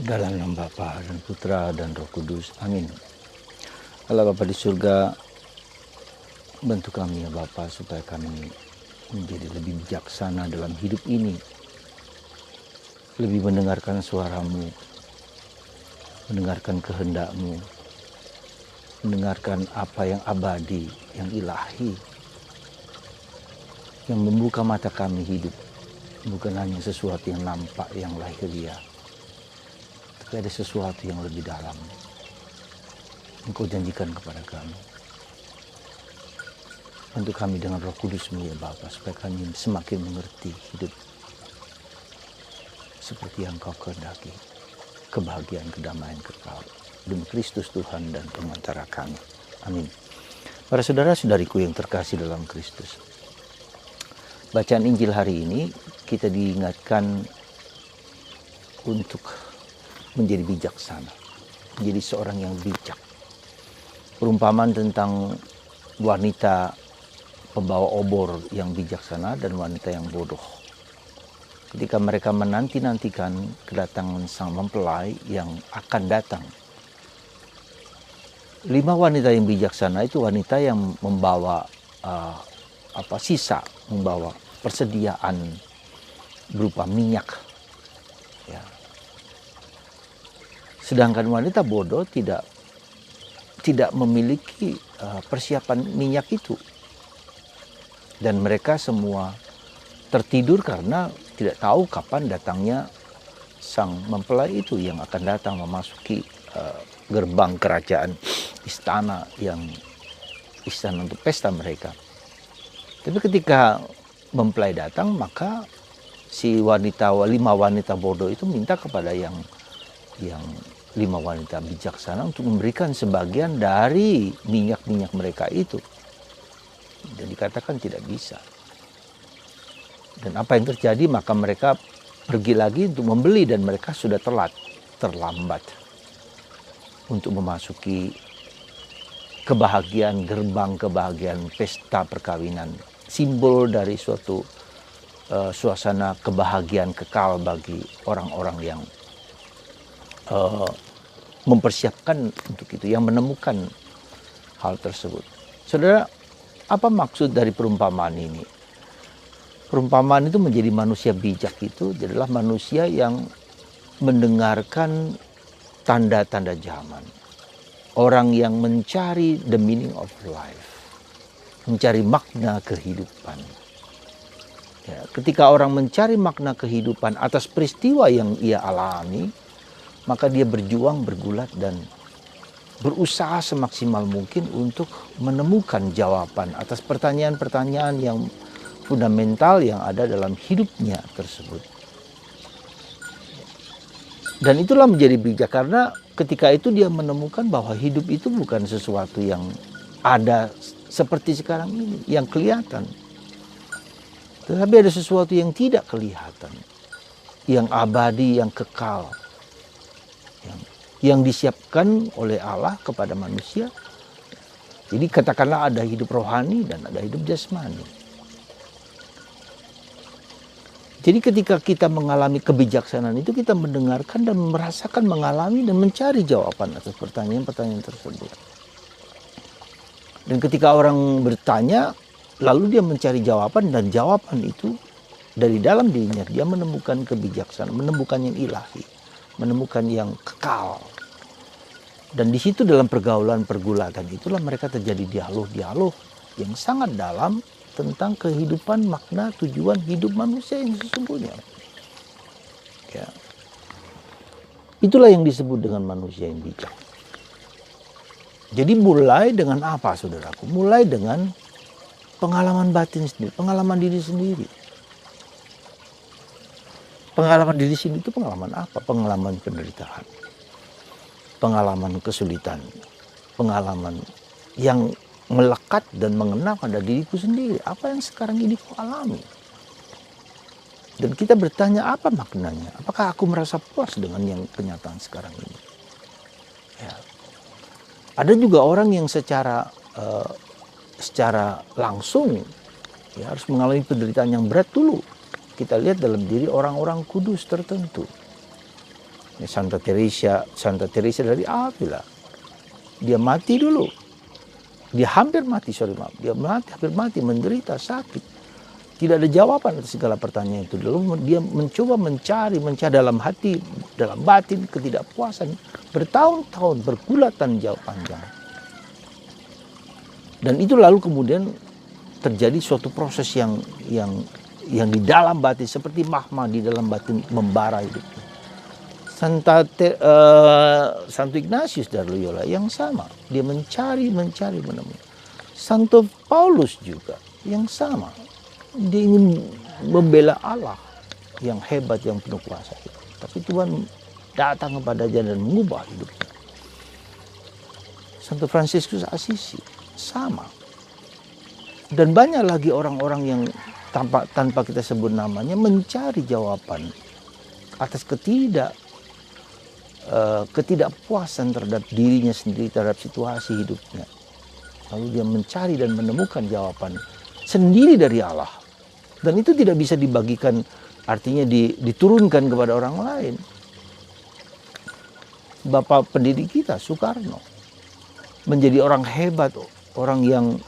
Dalam nama Bapa dan Putra dan Roh Kudus. Amin. Allah Bapa di surga, bantu kami ya Bapa supaya kami menjadi lebih bijaksana dalam hidup ini. Lebih mendengarkan suara-Mu, mendengarkan kehendak-Mu, mendengarkan apa yang abadi, yang ilahi, yang membuka mata kami hidup. Bukan hanya sesuatu yang nampak, yang lahiriah. Tapi ada sesuatu yang lebih dalam. Engkau janjikan kepada kami. Bantu kami dengan Roh Kudus-Mu ya Bapa, supaya kami semakin mengerti hidup seperti yang Kau kehendaki. Kebahagiaan, kedamaian kekal. Demi Kristus Tuhan dan pengantara kami. Amin. Para saudara-saudariku yang terkasih dalam Kristus. Bacaan Injil hari ini kita diingatkan untuk menjadi bijaksana. Menjadi seorang yang bijak. Perumpamaan tentang wanita pembawa obor yang bijaksana dan wanita yang bodoh. Ketika mereka menanti-nantikan kedatangan sang mempelai yang akan datang. 5 wanita yang bijaksana itu wanita yang membawa sisa, membawa persediaan berupa minyak. Ya. Sedangkan wanita bodoh tidak memiliki persiapan minyak itu. Dan mereka semua tertidur karena tidak tahu kapan datangnya sang mempelai itu yang akan datang memasuki gerbang kerajaan istana untuk pesta mereka. Tapi ketika mempelai datang, maka si 5 wanita bodoh itu minta kepada yang 5 wanita bijaksana untuk memberikan sebagian dari minyak-minyak mereka itu. Dan dikatakan tidak bisa. Dan apa yang terjadi, maka mereka pergi lagi untuk membeli dan mereka sudah terlambat untuk memasuki gerbang kebahagiaan pesta perkawinan. Simbol dari suatu suasana kebahagiaan kekal bagi orang-orang yang mempersiapkan untuk itu, yang menemukan hal tersebut. Saudara, apa maksud dari perumpamaan ini? Perumpamaan itu menjadi manusia bijak itu adalah manusia yang mendengarkan tanda-tanda zaman. Orang yang mencari the meaning of life. Mencari makna kehidupan. Ya, ketika orang mencari makna kehidupan atas peristiwa yang ia alami, maka dia berjuang, bergulat, dan berusaha semaksimal mungkin untuk menemukan jawaban atas pertanyaan-pertanyaan yang fundamental yang ada dalam hidupnya tersebut. Dan itulah menjadi bijak karena ketika itu dia menemukan bahwa hidup itu bukan sesuatu yang ada seperti sekarang ini, yang kelihatan. Tetapi ada sesuatu yang tidak kelihatan, yang abadi, yang kekal, yang disiapkan oleh Allah kepada manusia. Jadi katakanlah ada hidup rohani dan ada hidup jasmani. Jadi ketika kita mengalami kebijaksanaan itu, kita mendengarkan dan merasakan, mengalami dan mencari jawaban atas pertanyaan-pertanyaan tersebut. Dan ketika orang bertanya, lalu dia mencari jawaban, dan jawaban itu dari dalam dirinya dia menemukan kebijaksanaan, menemukan yang ilahi, menemukan yang kekal. Dan di situ dalam pergaulan-pergulatan itulah mereka terjadi dialog-dialog yang sangat dalam tentang kehidupan, makna, tujuan hidup manusia yang sesungguhnya. Ya. Itulah yang disebut dengan manusia yang bijak. Jadi mulai dengan apa, saudaraku? Mulai dengan pengalaman batin sendiri, pengalaman diri sendiri. Pengalaman diri sendiri itu pengalaman apa? Pengalaman penderitaan, pengalaman kesulitan, pengalaman yang melekat dan mengena pada diriku sendiri. Apa yang sekarang ini ku alami? Dan kita bertanya, apa maknanya? Apakah aku merasa puas dengan yang kenyataan sekarang ini? Ya. Ada juga orang yang secara langsung ya harus mengalami penderitaan yang berat dulu. Kita lihat dalam diri orang-orang kudus tertentu. Santa Teresa dari Avila. Dia mati dulu. Dia hampir mati, hampir mati, menderita, sakit. Tidak ada jawaban atas segala pertanyaan itu. Lalu dia mencoba mencari dalam hati, dalam batin ketidakpuasan. Bertahun-tahun, bergulatan jauh panjang. Dan itu lalu kemudian terjadi suatu proses yang di dalam batin, seperti magma di dalam batin membara hidupnya. Santo Ignatius dari Loyola yang sama. Dia mencari, menemui. Santo Paulus juga yang sama. Dia ingin membela Allah yang hebat, yang penuh kuasa. Tapi Tuhan datang kepadanya dan mengubah hidupnya. Santo Fransiskus Assisi sama. Dan banyak lagi orang-orang yang tanpa kita sebut namanya mencari jawaban atas ketidakpuasan terhadap dirinya sendiri, terhadap situasi hidupnya. Lalu dia mencari dan menemukan jawaban sendiri dari Allah. Dan itu tidak bisa dibagikan, artinya diturunkan kepada orang lain. Bapak pendidik kita, Soekarno, menjadi orang hebat, orang yang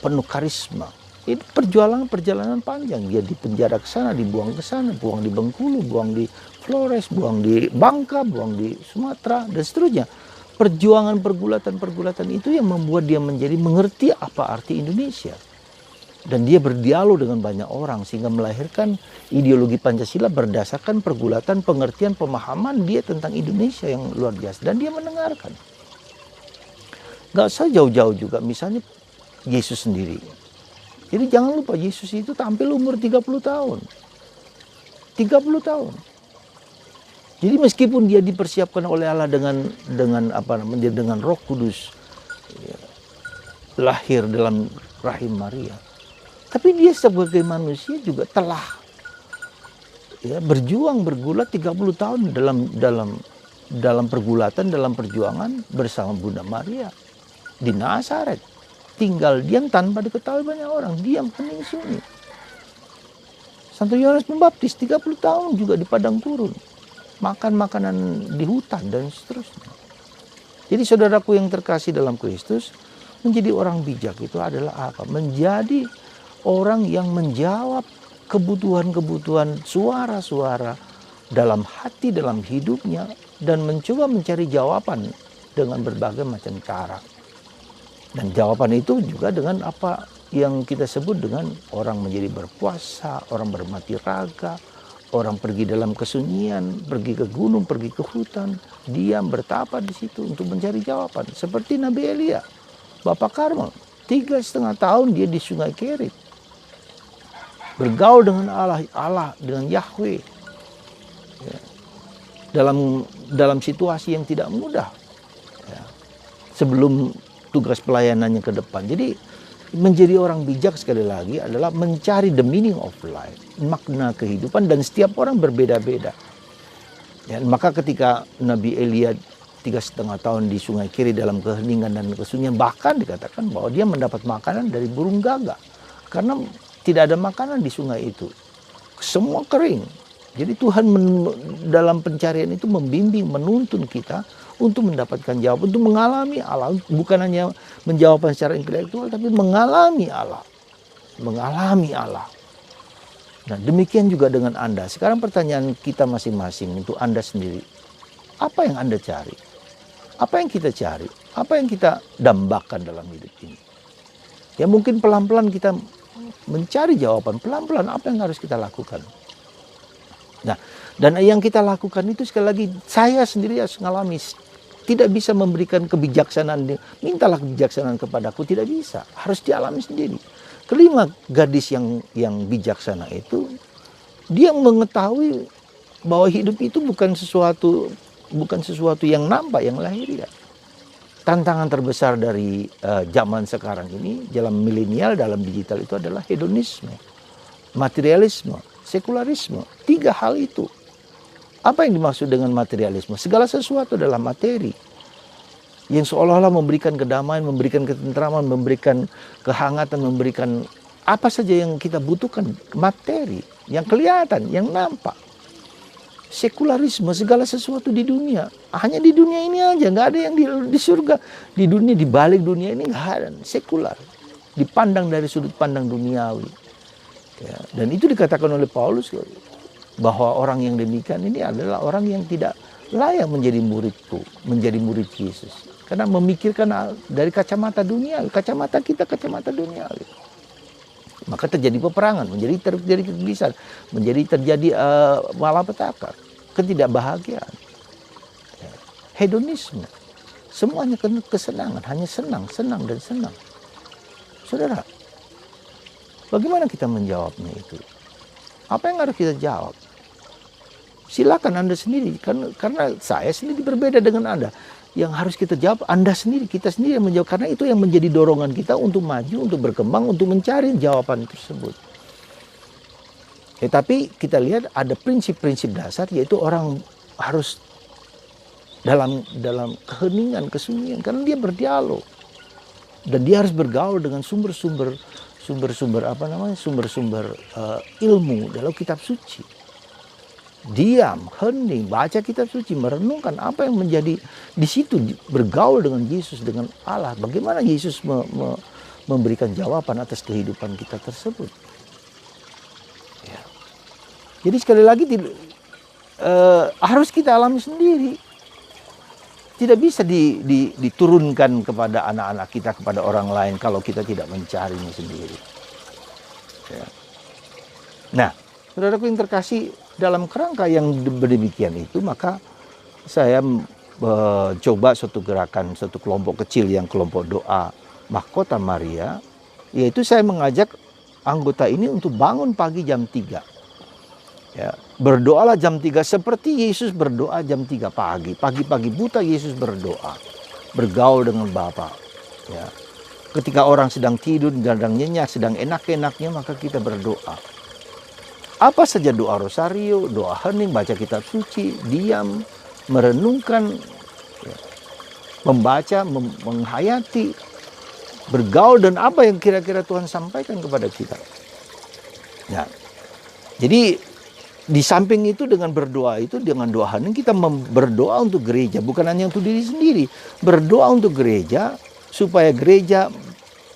penuh karisma. Itu perjalanan panjang. Dia dipenjara ke sana, dibuang ke sana, buang di Bengkulu, buang di Flores, buang di Bangka, buang di Sumatera, dan seterusnya. Perjuangan pergulatan itu yang membuat dia menjadi mengerti apa arti Indonesia. Dan dia berdialog dengan banyak orang sehingga melahirkan ideologi Pancasila berdasarkan pergulatan, pengertian, pemahaman dia tentang Indonesia yang luar biasa. Dan dia mendengarkan. Gak usah jauh-jauh juga, misalnya Yesus sendiri. Jadi jangan lupa Yesus itu tampil umur 30 tahun. 30 tahun. Jadi meskipun dia dipersiapkan oleh Allah dengan Roh Kudus, ya, lahir dalam rahim Maria, tapi dia sebagai manusia juga telah bergulat 30 tahun dalam pergulatan, dalam perjuangan bersama Bunda Maria di Nazaret. Tinggal diam tanpa diketahui banyak orang, diam hening sunyi. Santo Yohanes Pembaptis 30 tahun juga di padang gurun, makan makanan di hutan dan seterusnya. Jadi saudaraku yang terkasih dalam Kristus, menjadi orang bijak itu adalah apa? Menjadi orang yang menjawab kebutuhan-kebutuhan, suara-suara dalam hati, dalam hidupnya, dan mencoba mencari jawaban dengan berbagai macam cara. Dan jawaban itu juga dengan apa yang kita sebut dengan orang menjadi berpuasa, orang bermati raga, orang pergi dalam kesunyian, pergi ke gunung, pergi ke hutan, diam bertapa di situ untuk mencari jawaban. Seperti Nabi Elia, Bapak Karmel, 3,5 tahun dia di Sungai Kerit, bergaul dengan Allah dengan Yahweh, ya, dalam situasi yang tidak mudah, ya, sebelum tugas pelayanannya ke depan. Jadi menjadi orang bijak sekali lagi adalah mencari the meaning of life, makna kehidupan, dan setiap orang berbeda-beda. Ya, maka ketika Nabi Elia 3,5 tahun di Sungai Kerit dalam keheningan dan kesunyian, bahkan dikatakan bahwa dia mendapat makanan dari burung gagak karena tidak ada makanan di sungai itu, semua kering. Jadi Tuhan dalam pencarian itu membimbing, menuntun kita untuk mendapatkan jawaban, untuk mengalami Allah. Bukan hanya menjawabkan secara intelektual, tapi mengalami Allah. Mengalami Allah. Nah, demikian juga dengan Anda. Sekarang pertanyaan kita masing-masing untuk Anda sendiri. Apa yang Anda cari? Apa yang kita cari? Apa yang kita dambakan dalam hidup ini? Ya mungkin pelan-pelan kita mencari jawaban. Pelan-pelan apa yang harus kita lakukan? Nah, dan yang kita lakukan itu sekali lagi saya sendiri harus mengalami. Tidak bisa memberikan kebijaksanaan, mintalah kebijaksanaan kepadaku, tidak bisa, harus dialami sendiri. Kelima, gadis yang bijaksana itu dia mengetahui bahwa hidup itu bukan sesuatu yang nampak, yang lahiriah. Tantangan terbesar dari zaman sekarang ini, dalam milenial, dalam digital itu adalah hedonisme, materialisme, sekularisme. 3 hal itu. Apa yang dimaksud dengan materialisme? Segala sesuatu adalah materi yang seolah-olah memberikan kedamaian, memberikan ketentraman, memberikan kehangatan, memberikan apa saja yang kita butuhkan, materi yang kelihatan, yang nampak. Sekularisme, segala sesuatu di dunia. Hanya di dunia ini aja, nggak ada yang di surga. Di dunia, di balik dunia ini nggak ada. Sekular. Dipandang dari sudut pandang duniawi. Ya, dan itu dikatakan oleh Paulus bahwa orang yang demikian ini adalah orang yang tidak layak menjadi muridku, menjadi murid Yesus. Karena memikirkan dari kacamata dunia, kacamata kita kacamata dunia. Maka terjadi peperangan, terjadi kegelisahan, terjadi malapetaka, ketidakbahagiaan, ya, hedonisme, semuanya kesenangan, hanya senang, dan senang. Saudara, bagaimana kita menjawabnya itu? Apa yang harus kita jawab? Silakan Anda sendiri, karena saya sendiri berbeda dengan Anda. Yang harus kita jawab Anda sendiri, kita sendiri yang menjawab, karena itu yang menjadi dorongan kita untuk maju, untuk berkembang, untuk mencari jawaban tersebut. Tapi kita lihat ada prinsip-prinsip dasar, yaitu orang harus dalam keheningan, kesunyian, karena dia berdialog dan dia harus bergaul dengan sumber-sumber ilmu dalam kitab suci. Diam, hening, baca kitab suci, merenungkan apa yang menjadi di situ, bergaul dengan Yesus, dengan Allah. Bagaimana Yesus memberikan jawaban atas kehidupan kita tersebut. Ya. Jadi sekali lagi harus kita alami sendiri. Tidak bisa diturunkan kepada anak-anak kita, kepada orang lain kalau kita tidak mencarinya sendiri. Ya. Nah, saudaraku yang terkasih, dalam kerangka yang demikian itu, maka saya coba suatu gerakan, suatu kelompok kecil yang kelompok doa Mahkota Maria, yaitu saya mengajak anggota ini untuk bangun pagi jam 3. Ya, berdoalah jam 3 seperti Yesus berdoa jam 3 pagi. Pagi-pagi buta Yesus berdoa, bergaul dengan Bapa. Ya. Ketika orang sedang tidur, sedang nyenyak, sedang enak-enaknya, maka kita berdoa. Apa saja, doa rosario, doa hening, baca kitab suci, diam, merenungkan, ya, membaca, menghayati, bergaul, dan apa yang kira-kira Tuhan sampaikan kepada kita. Ya. Jadi di samping itu, dengan berdoa itu, dengan doa hening, kita berdoa untuk gereja, bukan hanya untuk diri sendiri. Berdoa untuk gereja supaya gereja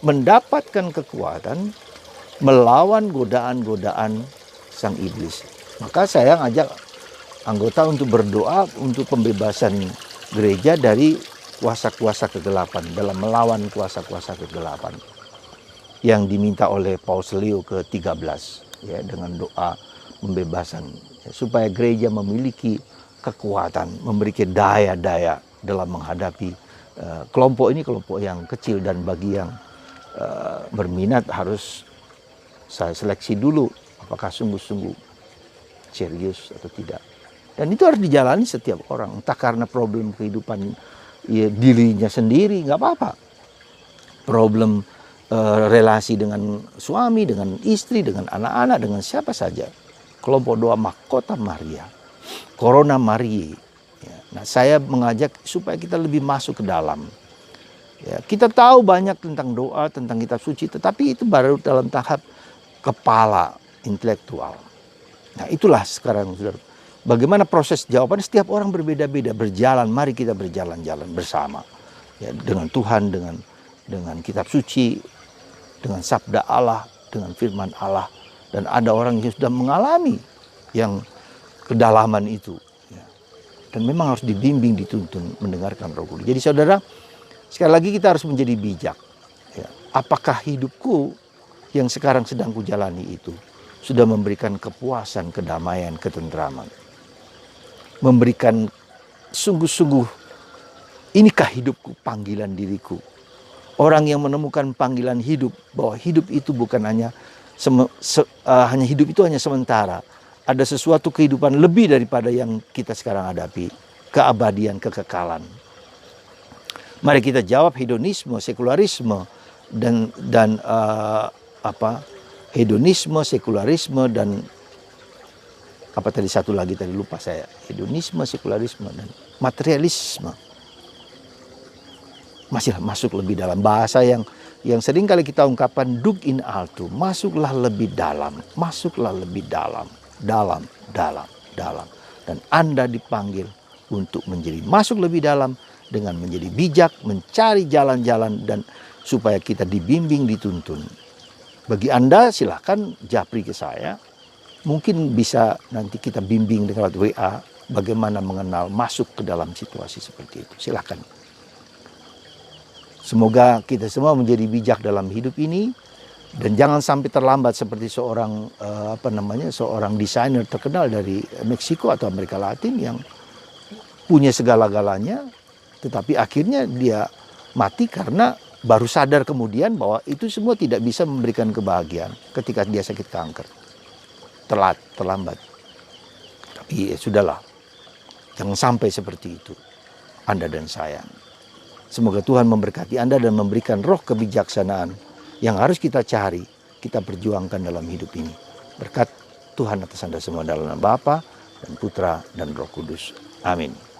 mendapatkan kekuatan melawan godaan-godaan sang iblis. Maka saya ngajak anggota untuk berdoa untuk pembebasan gereja dari kuasa-kuasa kegelapan, dalam melawan kuasa-kuasa kegelapan yang diminta oleh Paus Leo ke-13, ya, dengan doa pembebasan, ya, supaya gereja memiliki kekuatan, memiliki daya-daya dalam menghadapi kelompok ini, kelompok yang kecil, dan bagi yang berminat harus saya seleksi dulu apakah sungguh-sungguh serius atau tidak. Dan itu harus dijalani setiap orang, entah karena problem kehidupan ya, dirinya sendiri, nggak apa-apa. Problem relasi dengan suami, dengan istri, dengan anak-anak, dengan siapa saja. Kelompok doa Mahkota Maria, Corona Maria. Ya. Nah, saya mengajak supaya kita lebih masuk ke dalam. Ya, kita tahu banyak tentang doa, tentang kitab suci, tetapi itu baru dalam tahap kepala, intelektual. Nah, itulah sekarang, saudara. Bagaimana proses jawaban, setiap orang berbeda-beda, berjalan, mari kita berjalan-jalan bersama. Ya, dengan Tuhan, dengan kitab suci, dengan sabda Allah, dengan firman Allah. Dan ada orang yang sudah mengalami yang kedalaman itu. Ya. Dan memang harus dibimbing, dituntun, mendengarkan Roh Kudus. Jadi saudara, sekali lagi kita harus menjadi bijak. Ya. Apakah hidupku yang sekarang sedang kujalani itu sudah memberikan kepuasan, kedamaian, ketentraman. Memberikan sungguh-sungguh, inikah hidupku, panggilan diriku. Orang yang menemukan panggilan hidup, bahwa hidup itu bukan hanya hidup itu hanya sementara. Ada sesuatu kehidupan lebih daripada yang kita sekarang hadapi. Keabadian, kekekalan. Mari kita jawab hedonisme, sekularisme, dan hedonisme, sekularisme, dan apa tadi satu lagi tadi lupa saya. Hedonisme, sekularisme, dan materialisme. Masih masuk lebih dalam bahasa yang sering kali kita ungkapkan, dug in alto, masuklah lebih dalam, dalam. dan Anda dipanggil untuk menjadi masuk lebih dalam dengan menjadi bijak, mencari jalan-jalan dan supaya kita dibimbing, dituntun. Bagi Anda silakan japri ke saya. Mungkin bisa nanti kita bimbing lewat WA bagaimana mengenal masuk ke dalam situasi seperti itu. Silakan. Semoga kita semua menjadi bijak dalam hidup ini dan jangan sampai terlambat seperti seorang seorang desainer terkenal dari Meksiko atau Amerika Latin yang punya segala-galanya, tetapi akhirnya dia mati karena baru sadar kemudian bahwa itu semua tidak bisa memberikan kebahagiaan ketika dia sakit kanker. Terlambat. Tapi ya sudahlah, jangan sampai seperti itu Anda dan saya. Semoga Tuhan memberkati Anda dan memberikan roh kebijaksanaan yang harus kita cari, kita perjuangkan dalam hidup ini. Berkat Tuhan atas Anda semua dalam nama Bapa dan Putra dan Roh Kudus. Amin.